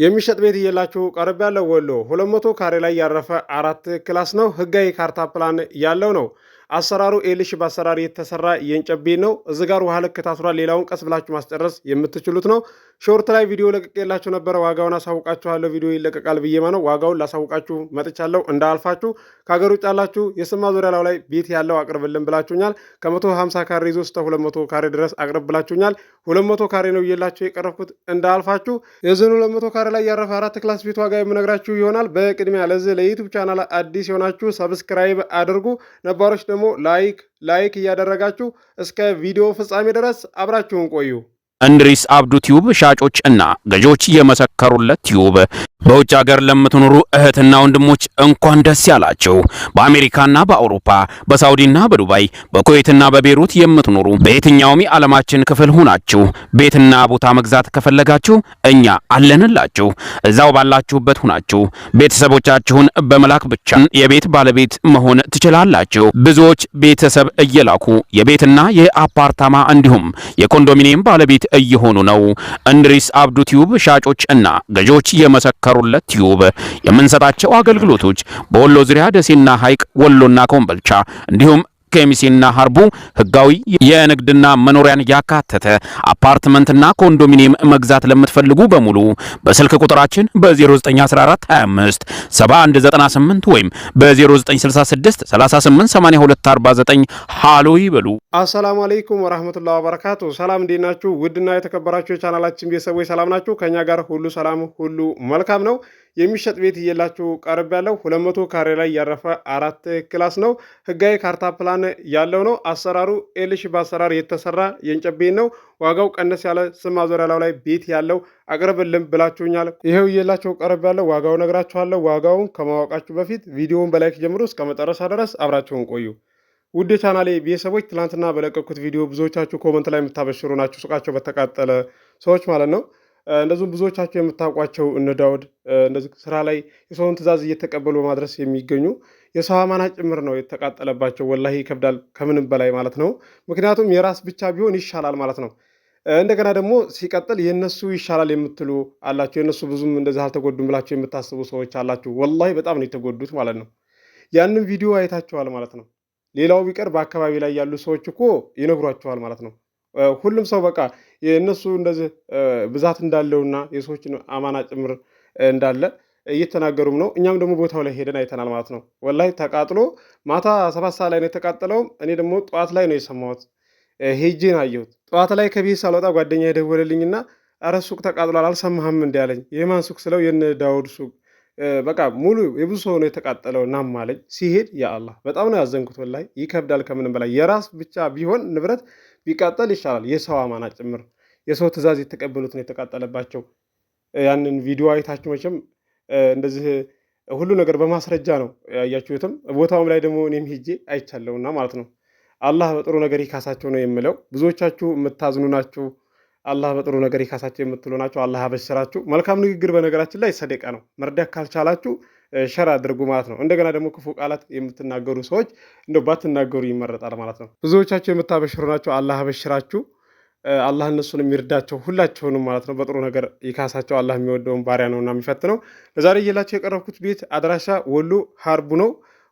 የሚሸጥ ቤት እየላችሁ ቀርብ ያለው ወሎ 200 ካሬ ላይ ያረፈ 4 ክላስ ነው። ህጋዊ ካርታ ፕላን ያለው ነው። አሰራሩ ኤልሽ በአሰራር የተሰራ የእንጨት ቤት ነው። እዚህ ጋር ውሃ ልክ ታስሯል። ሌላውን ቀስ ብላችሁ ማስጨረስ የምትችሉት ነው። ሾርት ላይ ቪዲዮ ለቅቄላችሁ ነበረ። ዋጋውን አሳውቃችኋለሁ። ቪዲዮ ይለቀቃል ብዬ ነው። ዋጋውን ላሳውቃችሁ መጥቻለሁ። እንዳልፋችሁ ከሀገር ውጭ ያላችሁ የስማ ዙሪያ ላይ ቤት ያለው አቅርብልን ብላችሁኛል። ከ150 ካሬ ይዞ እስከ 200 ካሬ ድረስ አቅርብ ብላችሁኛል። 200 ካሬ ነው እየላችሁ የቀረብኩት። እንዳልፋችሁ የዝኑ 200 ካሬ ላይ ያረፈ 4 ክላስ ቤት ዋጋ የምነግራችሁ ይሆናል። በቅድሚያ ለዚህ ለዩቲዩብ ቻናል አዲስ የሆናችሁ ሰብስክራይብ አድርጉ። ነባሮች ደግሞ ላይክ እያደረጋችሁ እስከ ቪዲዮ ፍጻሜ ድረስ አብራችሁን ቆዩ። እንድሪስ አብዱ ቲዩብ ሻጮች እና ገዢዎች የመሰከሩለት ቲዩብ በውጭ ሀገር ለምትኖሩ እህትና ወንድሞች እንኳን ደስ ያላችሁ። በአሜሪካና በአውሮፓ በሳውዲና በዱባይ በኩዌትና በቤሩት የምትኖሩ በየትኛውም የዓለማችን ክፍል ሆናችሁ ቤትና ቦታ መግዛት ከፈለጋችሁ እኛ አለንላችሁ። እዛው ባላችሁበት ሆናችሁ ቤተሰቦቻችሁን በመላክ ብቻ የቤት ባለቤት መሆን ትችላላችሁ። ብዙዎች ቤተሰብ እየላኩ የቤትና የአፓርታማ እንዲሁም የኮንዶሚኒየም ባለቤት እየሆኑ ነው። እንድሪስ አብዱ ቲዩብ ሻጮች እና ገዢዎች የመሰከሩለት ቲዩብ የምንሰጣቸው አገልግሎቶች በወሎ ዙሪያ ደሴና ሐይቅ፣ ወሎና ኮምቦልቻ እንዲሁም ከሚሴና ሀርቡ ህጋዊ የንግድና መኖሪያን ያካተተ አፓርትመንትና ኮንዶሚኒየም መግዛት ለምትፈልጉ በሙሉ በስልክ ቁጥራችን በ0914 25 7198 ወይም በ0966 388249 ሃሎ ይበሉ። አሰላሙ አለይኩም ወራህመቱላሂ ወበረካቱ። ሰላም እንዴት ናችሁ? ውድና የተከበራችሁ የቻናላችን ቤተሰቦች ሰላም ናችሁ? ከኛ ጋር ሁሉ ሰላም ሁሉ መልካም ነው። የሚሸጥ ቤት እየላችሁ ቀርብ ያለው 200 ካሬ ላይ ያረፈ 4 ክላስ ነው። ህጋዊ ካርታ ፕላን ያለው ነው። አሰራሩ ኤልሽ በአሰራር የተሰራ የእንጨት ቤት ነው። ዋጋው ቀነስ ያለ ስም ማዞሪያ ላይ ቤት ያለው አቅርብልን ብላችሁኛል። ይሄው እየላችሁ ቀርብ ያለው ዋጋው ነግራችኋለሁ። ዋጋውን ከማወቃችሁ በፊት ቪዲዮውን በላይክ ጀምሮ እስከ መጨረሻ ድረስ አብራችሁን ቆዩ። ውድ ቻናሌ ቤተሰቦች ትናንትና በለቀኩት ቪዲዮ ብዙዎቻችሁ ኮመንት ላይ የምታበሽሩ ናችሁ፣ ሱቃቸው በተቃጠለ ሰዎች ማለት ነው። እንደዚሁም ብዙዎቻችሁ የምታውቋቸው እነ ዳውድ እንደዚህ ስራ ላይ የሰውን ትዕዛዝ እየተቀበሉ በማድረስ የሚገኙ የሰው አማናጭ ጭምር ነው የተቃጠለባቸው። ወላሂ ይከብዳል ከምንም በላይ ማለት ነው። ምክንያቱም የራስ ብቻ ቢሆን ይሻላል ማለት ነው። እንደገና ደግሞ ሲቀጥል የነሱ ይሻላል የምትሉ አላችሁ። የነሱ ብዙም እንደዚህ አልተጎዱም ብላችሁ የምታስቡ ሰዎች አላችሁ። ወላሂ በጣም ነው የተጎዱት ማለት ነው። ያንን ቪዲዮ አይታችኋል ማለት ነው። ሌላው ቢቀር በአካባቢ ላይ ያሉ ሰዎች እኮ ይነግሯችኋል ማለት ነው። ሁሉም ሰው በቃ የእነሱ እንደዚህ ብዛት እንዳለውና የሰዎችን አማና ጭምር እንዳለ እየተናገሩም ነው። እኛም ደግሞ ቦታው ላይ ሄደን አይተናል ማለት ነው። ወላሂ ተቃጥሎ ማታ 7 ሰዓት ላይ ነው የተቃጠለውም። እኔ ደግሞ ጠዋት ላይ ነው የሰማሁት፣ ሄጄን አየሁት። ጠዋት ላይ ከቤት ሳልወጣ ጓደኛ የደወለልኝና ኧረ ሱቅ ተቃጥሏል አልሰማህም እንዲ ያለኝ። የማን ሱቅ ስለው የነ ዳውድ ሱቅ በቃ ሙሉ የብዙ ሰው ነው የተቃጠለው። ናም አለኝ። ሲሄድ ያአላህ በጣም ነው ያዘንኩት። ወላሂ ይከብዳል ከምንም በላይ። የራስ ብቻ ቢሆን ንብረት ቢቃጠል ይሻላል። የሰው አማና ጭምር የሰው ትዕዛዝ የተቀበሉት ነው የተቃጠለባቸው። ያንን ቪዲዮ አይታችሁ መቼም እንደዚህ ሁሉ ነገር በማስረጃ ነው ያያችሁትም። ቦታውም ላይ ደግሞ እኔም ሄጄ አይቻለሁና ማለት ነው። አላህ በጥሩ ነገር ይካሳቸው ነው የምለው። ብዙዎቻችሁ የምታዝኑ ናችሁ። አላህ በጥሩ ነገር ይካሳቸው የምትሉ ናቸው። አላህ አበሽራችሁ። መልካም ንግግር በነገራችን ላይ ሰደቃ ነው። መርዳት ካልቻላችሁ ሸር አድርጉ ማለት ነው። እንደገና ደግሞ ክፉ ቃላት የምትናገሩ ሰዎች እንደው ባትናገሩ ይመረጣል ማለት ነው። ብዙዎቻችሁ የምታበሽሩ ናቸው። አላህ አበሽራችሁ። አላህ እነሱን የሚርዳቸው ሁላችሁንም ማለት ነው። በጥሩ ነገር ይካሳቸው። አላህ የሚወደውን ባሪያ ነውና የሚፈትነው። ለዛሬ እየላቸው የቀረብኩት ቤት አድራሻ ወሎ ሀርቡ ነው።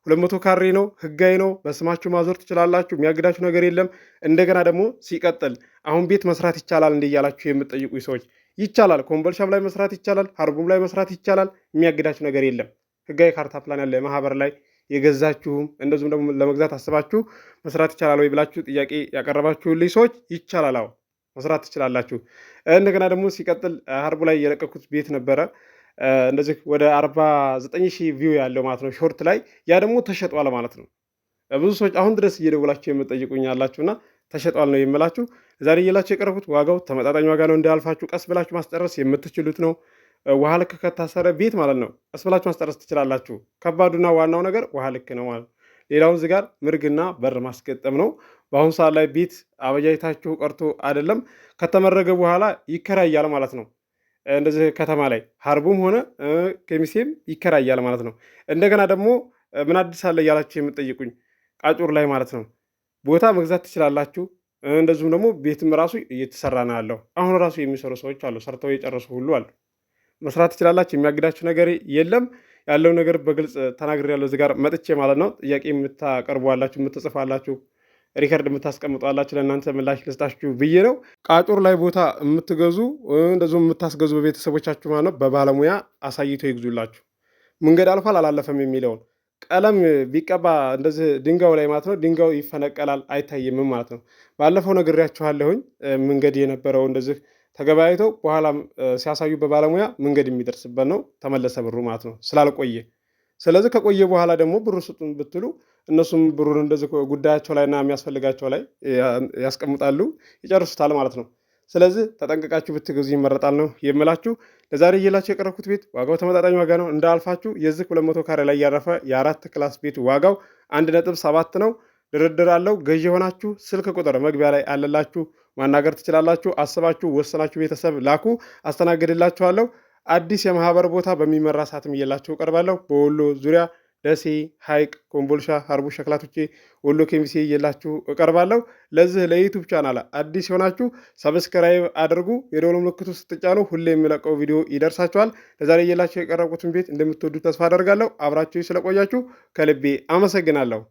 200 ካሬ ነው። ህጋዊ ነው። በስማችሁ ማዞር ትችላላችሁ። የሚያግዳችሁ ነገር የለም። እንደገና ደግሞ ሲቀጥል አሁን ቤት መስራት ይቻላል እንደ እያላችሁ የምትጠይቁ ሰዎች ይቻላል። ኮምቦልቻም ላይ መስራት ይቻላል። ሀርቡም ላይ መስራት ይቻላል። የሚያግዳችሁ ነገር የለም። ህጋዊ ካርታ ፕላን ያለ ማህበር ላይ የገዛችሁም እንደዚሁም ደግሞ ለመግዛት አስባችሁ መስራት ይቻላል ወይ ብላችሁ ጥያቄ ያቀረባችሁልኝ ሰዎች ይቻላል። አዎ መስራት ትችላላችሁ። እንደገና ደግሞ ሲቀጥል ሀርቡ ላይ የለቀኩት ቤት ነበረ እንደዚህ ወደ 49,000 ቪው ያለው ማለት ነው ሾርት ላይ። ያ ደግሞ ተሸጧል ማለት ነው። ብዙ ሰዎች አሁን ድረስ እየደወላችሁ የምትጠይቁኝ ያላችሁና ተሸጧል ነው የምላችሁ። ዛሬ እየላችሁ የቀረቡት ዋጋው ተመጣጣኝ ዋጋ ነው። እንዳልፋችሁ ቀስ ብላችሁ ማስጨረስ የምትችሉት ነው። ውሃ ልክ ከታሰረ ቤት ማለት ነው ቀስ ብላችሁ ማስጨረስ ትችላላችሁ። ከባዱና ዋናው ነገር ውሃ ልክ ነው ማለት ነው። ሌላውን እዚህ ጋር ምርግና በር ማስገጠም ነው። በአሁኑ ሰዓት ላይ ቤት አበጃጅታችሁ ቀርቶ አይደለም ከተመረገ በኋላ ይከራያል ማለት ነው። እንደዚህ ከተማ ላይ ሀርቡም ሆነ ከሚሴም ይከራያል ማለት ነው። እንደገና ደግሞ ምን አዲስ አለ እያላችሁ የምትጠይቁኝ ቃጩር ላይ ማለት ነው ቦታ መግዛት ትችላላችሁ። እንደዚሁም ደግሞ ቤትም ራሱ እየተሰራ ነው ያለው። አሁን ራሱ የሚሰሩ ሰዎች አሉ፣ ሰርተው የጨረሱ ሁሉ አሉ። መስራት ትችላላችሁ። የሚያግዳችሁ ነገር የለም። ያለው ነገር በግልጽ ተናግሬያለሁ እዚህ ጋር መጥቼ ማለት ነው። ጥያቄ የምታቀርቧላችሁ፣ የምትጽፋላችሁ፣ ሪከርድ የምታስቀምጧላችሁ ለእናንተ ምላሽ ልስጣችሁ ብዬ ነው። ቃጩር ላይ ቦታ የምትገዙ እንደዚሁም የምታስገዙ በቤተሰቦቻችሁ ማለት ነው በባለሙያ አሳይቶ ይግዙላችሁ። መንገድ አልፏል አላለፈም የሚለውን ቀለም ቢቀባ እንደዚህ ድንጋዩ ላይ ማለት ነው ድንጋዩ ይፈነቀላል አይታይም ማለት ነው። ባለፈው ነግሬያችኋለሁኝ። መንገድ የነበረው እንደዚህ ተገበያይተው በኋላም ሲያሳዩ በባለሙያ መንገድ የሚደርስበት ነው። ተመለሰ ብሩ ማለት ነው ስላልቆየ። ስለዚህ ከቆየ በኋላ ደግሞ ብሩ ስጡን ብትሉ እነሱም ብሩን እንደዚህ ጉዳያቸው ላይና የሚያስፈልጋቸው ላይ ያስቀምጣሉ፣ ይጨርሱታል ማለት ነው። ስለዚህ ተጠንቀቃችሁ ብትገዙ ይመረጣል ነው የምላችሁ። ለዛሬ እየላችሁ የቀረብኩት ቤት ዋጋው ተመጣጣኝ ዋጋ ነው። እንዳልፋችሁ የዚህ 200 ካሬ ላይ ያረፈ የ4 ክላስ ቤት ዋጋው 1.7 ነው። ድርድር አለው። ገዢ የሆናችሁ ስልክ ቁጥር መግቢያ ላይ አለላችሁ፣ ማናገር ትችላላችሁ። አስባችሁ ወሰናችሁ ቤተሰብ ላኩ፣ አስተናግድላችኋለሁ። አዲስ የማህበር ቦታ በሚመራ ሰዓትም እየላችሁ እቀርባለሁ። በወሎ ዙሪያ ደሴ፣ ሐይቅ፣ ኮምቦልሻ፣ ሀርቡ፣ ሸክላቶቼ፣ ወሎ ኬሚሴ እየላችሁ እቀርባለሁ። ለዚህ ለዩቱብ ቻናል አዲስ የሆናችሁ ሰብስክራይብ አድርጉ። የደወል ምልክቱ ስትጫኑ ሁሌ የሚለቀው ቪዲዮ ይደርሳችኋል። ለዛሬ እየላችሁ የቀረብኩትን ቤት እንደምትወዱ ተስፋ አደርጋለሁ። አብራችሁ ስለቆያችሁ ከልቤ አመሰግናለሁ።